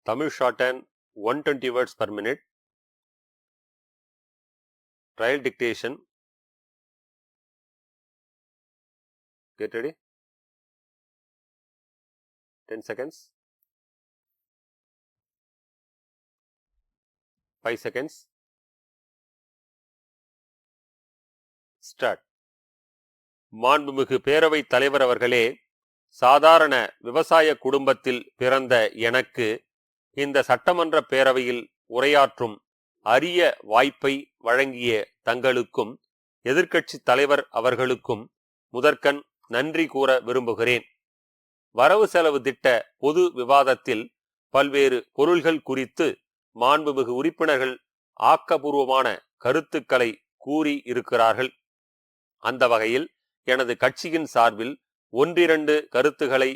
Tamil shorthand 120 words per minute. Trial dictation. Get ready. 10 seconds. 5 seconds. Start. மாண்புமிகு பேரவைத் தலைவர் அவர்களே, சாதாரண விவசாய குடும்பத்தில் பிறந்த எனக்கு இந்த சட்டமன்ற பேரவையில் உரையாற்றும் அரிய வாய்ப்பை வழங்கிய தங்களுக்கும் எதிர்க்கட்சி தலைவர் அவர்களுக்கும் முதற்கண் நன்றி கூற விரும்புகிறேன். வரவு செலவு திட்ட பொது விவாதத்தில் பல்வேறு பொருள்கள் குறித்து மாண்புமிகு உறுப்பினர்கள் ஆக்கபூர்வமான கருத்துக்களை கூறி இருக்கிறார்கள். அந்த வகையில் எனது கட்சியின் சார்பில் ஒன்றிரண்டு கருத்துக்களை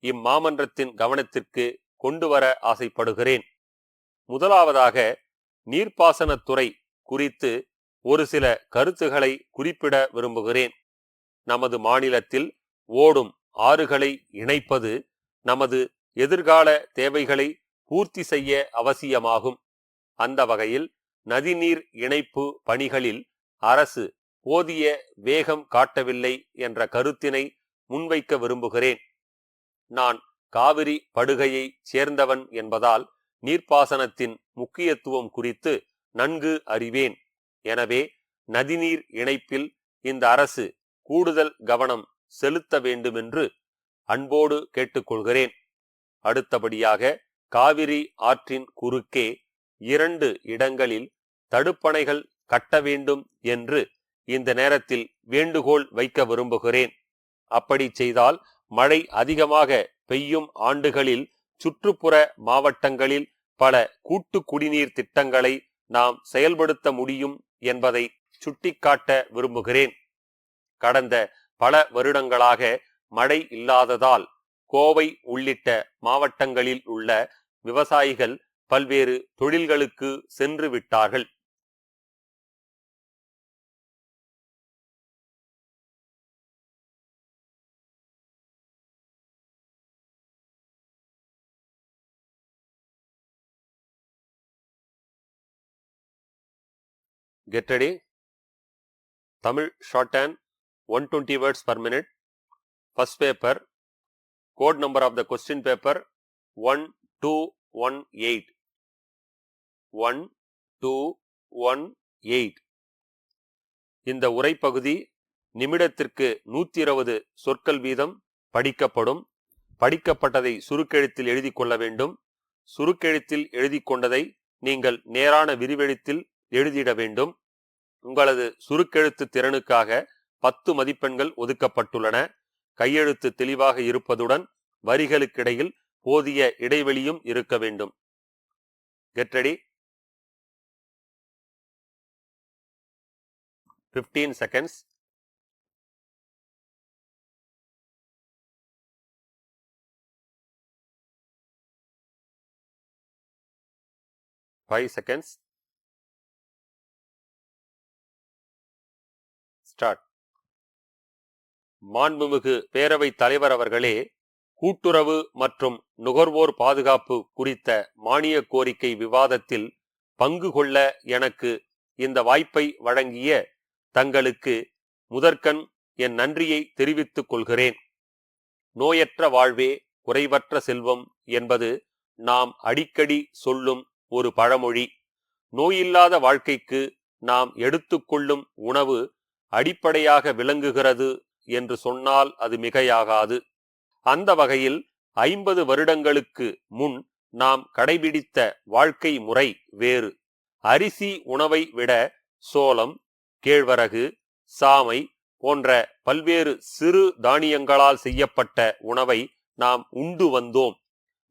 இம்மாமன்றத்தின் கவனத்திற்கு கொண்டுவர ஆசைப்படுகிறேன். முதலாவதாக, நீர்ப்பாசனத்துறை குறித்து ஒரு சில கருத்துக்களை குறிப்பிட விரும்புகிறேன். நமது மாநிலத்தில் ஓடும் ஆறுகளை இணைப்பது நமது எதிர்கால தேவைகளை பூர்த்தி செய்ய அவசியமாகும். அந்த வகையில் நதிநீர் இணைப்பு பணிகளில் அரசு போதிய வேகம் காட்டவில்லை என்ற கருத்தினை முன்வைக்க விரும்புகிறேன். நான் காவிரி படுகையை சேர்ந்தவன் என்பதால் நீர்ப்பாசனத்தின் முக்கியத்துவம் குறித்து நன்கு அறிவேன். எனவே நதிநீர் இணைப்பில் இந்த அரசு கூடுதல் கவனம் செலுத்த வேண்டுமென்று அன்போடு கேட்டுக்கொள்கிறேன். அடுத்தபடியாக, காவிரி ஆற்றின் குறுக்கே 2 இடங்களில் தடுப்பணைகள் கட்ட வேண்டும் என்று இந்த நேரத்தில் வேண்டுகோள் வைக்க விரும்புகிறேன். அப்படி செய்தால் மழை அதிகமாக பெய்யும் ஆண்டுகளில் சுற்றுப்புற மாவட்டங்களில் பல கூட்டு குடிநீர் திட்டங்களை நாம் செயல்படுத்த முடியும் என்பதை சுட்டிக்காட்ட விரும்புகிறேன். கடந்த பல வருடங்களாக மழை இல்லாததால் கோவை உள்ளிட்ட மாவட்டங்களில் உள்ள விவசாயிகள் பல்வேறு தொழில்களுக்கு சென்று விட்டார்கள். Get ready. Tamil shorthand 120 words per minute. First paper. Code number of the question paper 1218. 1218. இந்த உரைப்பகுதி நிமிடத்திற்கு 120 சொற்கள் வீதம் படிக்கப்படும். படிக்கப்பட்டதை சுருக்கெழுத்தில் எழுதி கொள்ள வேண்டும். சுருக்கெழுத்தில் எழுதி கொண்டதை நீங்கள் நேரான விரிவெழுத்தில் எழுதிட வேண்டும். உங்களது சுருக்கெழுத்து திறனுக்காக 10 மதிப்பெண்கள் ஒதுக்கப்பட்டுள்ளன. கையெழுத்து தெளிவாக இருப்பதுடன் வரிகளுக்கிடையில் போதிய இடைவெளியும் இருக்க வேண்டும். Get ready. 15 seconds. Five seconds. Start. மாண்புமிகு பேரவைத் தலைவர் அவர்களே, கூட்டுறவு மற்றும் நுகர்வோர் பாதுகாப்பு குறித்த மானிய கோரிக்கை விவாதத்தில் பங்கு கொள்ள எனக்கு இந்த வாய்ப்பை வழங்கிய தங்களுக்கு முதற்கண் என் நன்றியை தெரிவித்துக் கொள்கிறேன். நோயற்ற வாழ்வே குறைவற்ற செல்வம் என்பது நாம் அடிக்கடி சொல்லும் ஒரு பழமொழி. நோயில்லாத வாழ்க்கைக்கு நாம் எடுத்துக்கொள்ளும் உணவு அடிப்படையாக விளங்குகிறது என்று சொன்னால் அது மிகையாகாது. அந்த வகையில் 50 வருடங்களுக்கு முன் நாம் கடைபிடித்த வாழ்க்கை முறை வேறு. அரிசி உணவை விட சோளம், கேழ்வரகு, சாமை போன்ற பல்வேறு சிறு தானியங்களால் செய்யப்பட்ட உணவை நாம் உண்டு வந்தோம்.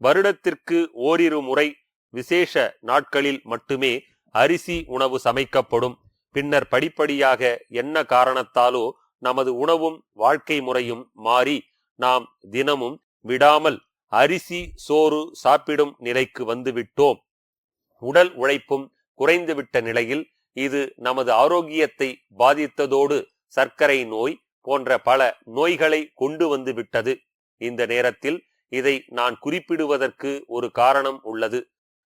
வருடத்திற்கு ஓரிரு முறை விசேஷ நாட்களில் மட்டுமே அரிசி உணவு சமைக்கப்படும். பின்னர் படிப்படியாக என்ன காரணத்தாலோ நமது உணவும் வாழ்க்கை முறையும் மாறி நாம் தினமும் விடாமல் அரிசி சோறு சாப்பிடும் நிலைக்கு வந்துவிட்டோம். உடல் உழைப்பும் குறைந்துவிட்ட நிலையில் இது நமது ஆரோக்கியத்தை பாதித்ததோடு சர்க்கரை நோய் போன்ற பல நோய்களை கொண்டு வந்து விட்டது. இந்த நேரத்தில் இதை நான் குறிப்பிடுவதற்கு ஒரு காரணம் உள்ளது.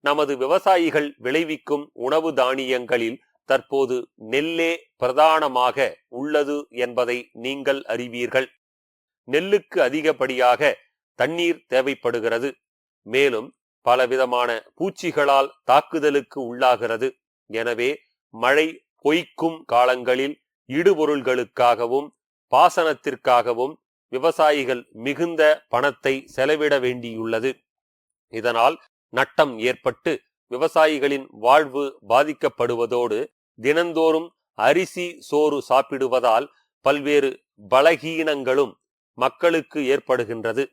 நமது விவசாயிகள் விளைவிக்கும் உணவு தானியங்களில் தற்போது நெல்லே பிரதானமாக உள்ளது என்பதை நீங்கள் அறிவீர்கள். நெல்லுக்கு அதிகப்படியாக தண்ணீர் தேவைப்படுகிறது. மேலும் பலவிதமான பூச்சிகளால் தாக்குதலுக்கு உள்ளாகிறது. எனவே மழை பொய்க்கும் காலங்களில் இடுபொருள்களுக்காகவும் பாசனத்திற்காகவும் விவசாயிகள் மிகுந்த பணத்தை செலவிட வேண்டியுள்ளது. இதனால் நட்டம் ஏற்பட்டு விவசாயிகளின் வாழ்வு பாதிக்கப்படுவதோடு தினந்தோறும் அரிசி சோறு சாப்பிடுவதால் பல்வேறு பலகீனங்களும் மக்களுக்கு ஏற்படுகின்றது.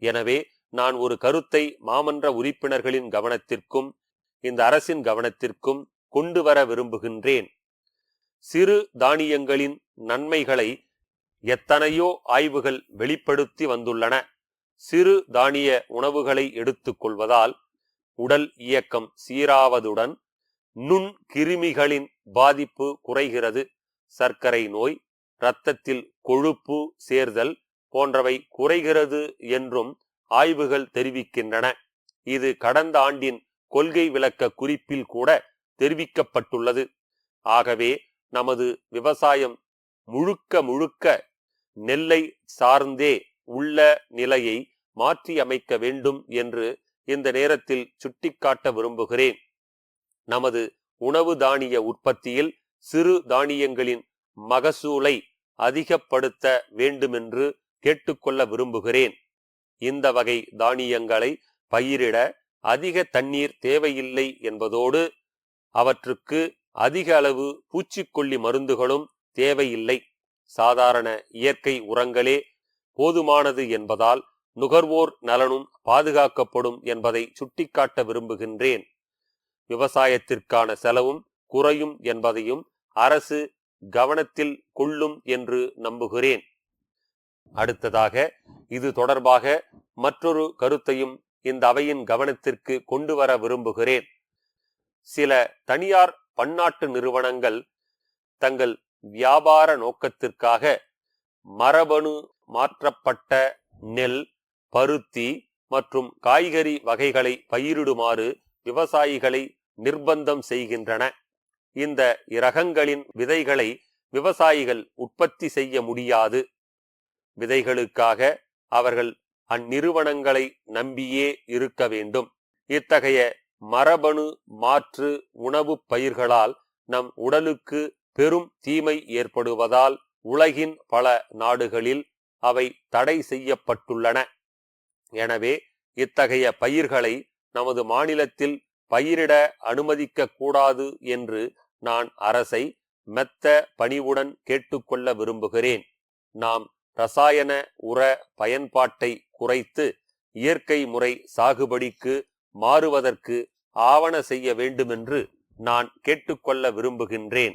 எனவே நான் ஒரு கருத்தை மாமன்ற உறுப்பினர்களின் கவனத்திற்கும் இந்த அரசின் கவனத்திற்கும் கொண்டு வர விரும்புகின்றேன். சிறு தானியங்களின் நன்மைகளை எத்தனையோ ஆய்வுகள் வெளிப்படுத்தி வந்துள்ளன. சிறு தானிய உணவுகளை எடுத்துக் கொள்வதால் உடல் இயக்கம் சீராவதுடன் நுண் கிருமிகளின் பாதிப்பு குறைகிறது. சர்க்கரை நோய், இரத்தத்தில் கொழுப்பு சேர்தல் போன்றவை குறைகிறது என்றும் ஆய்வுகள் தெரிவிக்கின்றன. இது கடந்த ஆண்டின் கொள்கை விளக்க குறிப்பில் கூட தெரிவிக்கப்பட்டுள்ளது. ஆகவே நமது விவசாயம் முழுக்க முழுக்க நெல்லை சார்ந்தே உள்ள நிலையை மாற்றி அமைக்க வேண்டும் என்று இந்த நேரத்தில் சுட்டிக்காட்ட விரும்புகிறேன். நமது உணவு தானிய உற்பத்தியில் சிறு தானியங்களின் மகசூலை அதிகப்படுத்த வேண்டுமென்று கேட்டுக்கொள்ள விரும்புகிறேன். இந்த வகை தானியங்களை பயிரிட அதிக தண்ணீர் தேவையில்லை என்பதோடு அவற்றுக்கு அதிக அளவு பூச்சிக்கொல்லி மருந்துகளும் தேவையில்லை. சாதாரண இயற்கை உரங்களே போதுமானது என்பதால் நுகர்வோர் நலனும் பாதுகாக்கப்படும் என்பதை சுட்டிக்காட்ட விரும்புகின்றேன். விவசாயத்திற்கான செலவும் குறையும் என்பதையும் அரசு கவனத்தில் கொள்ளும் என்று நம்புகிறேன். அடுத்ததாக இது தொடர்பாக மற்றொரு கருத்தையும் இந்த அவையின் கவனத்திற்கு கொண்டு வர விரும்புகிறேன். சில தனியார் பன்னாட்டு நிறுவனங்கள் தங்கள் வியாபார நோக்கத்திற்காக மரபணு மாற்றப்பட்ட நெல், பருத்தி மற்றும் காய்கறி வகைகளை பயிரிடுமாறு விவசாயிகளை நிர்பந்தம் செய்கின்றன. இந்த இரகங்களின் விதைகளை விவசாயிகள் உற்பத்தி செய்ய முடியாது. விதைகளுக்காக அவர்கள் அந்நிறுவனங்களை நம்பியே இருக்க வேண்டும். இத்தகைய மரபணு மாற்று உணவு பயிர்களால் நம் உடலுக்கு பெரும் தீமை ஏற்படுவதால் உலகின் பல நாடுகளில் அவை தடை செய்யப்பட்டுள்ளன. எனவே இத்தகைய பயிர்களை நமது மாநிலத்தில் பயிரிட அனுமதிக்க கூடாது என்று நான் அரசை மெத்த பணிவுடன் கேட்டுக்கொள்ள விரும்புகிறேன். நாம் ரசாயன உர பயன்பாட்டை குறைத்து இயற்கை முறை சாகுபடிக்கு மாறுவதற்கு ஆவண செய்ய வேண்டுமென்று நான் கேட்டுக்கொள்ள விரும்புகின்றேன்.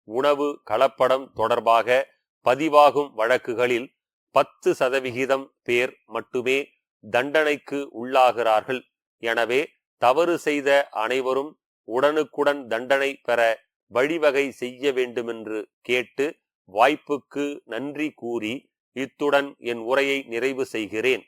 உணவு கலப்படம் தொடர்பாக பதிவாகும் வழக்குகளில் 10% பேர் மட்டுமே தண்டனைக்கு உள்ளாகிறார்கள். எனவே தவறு செய்த அனைவரும் உடனுக்குடன் தண்டனை பெற வழிவகை செய்ய வேண்டுமென்று கேட்டு வாய்ப்புக்கு நன்றி கூறி இத்துடன் என் உரையை நிறைவு செய்கிறேன்.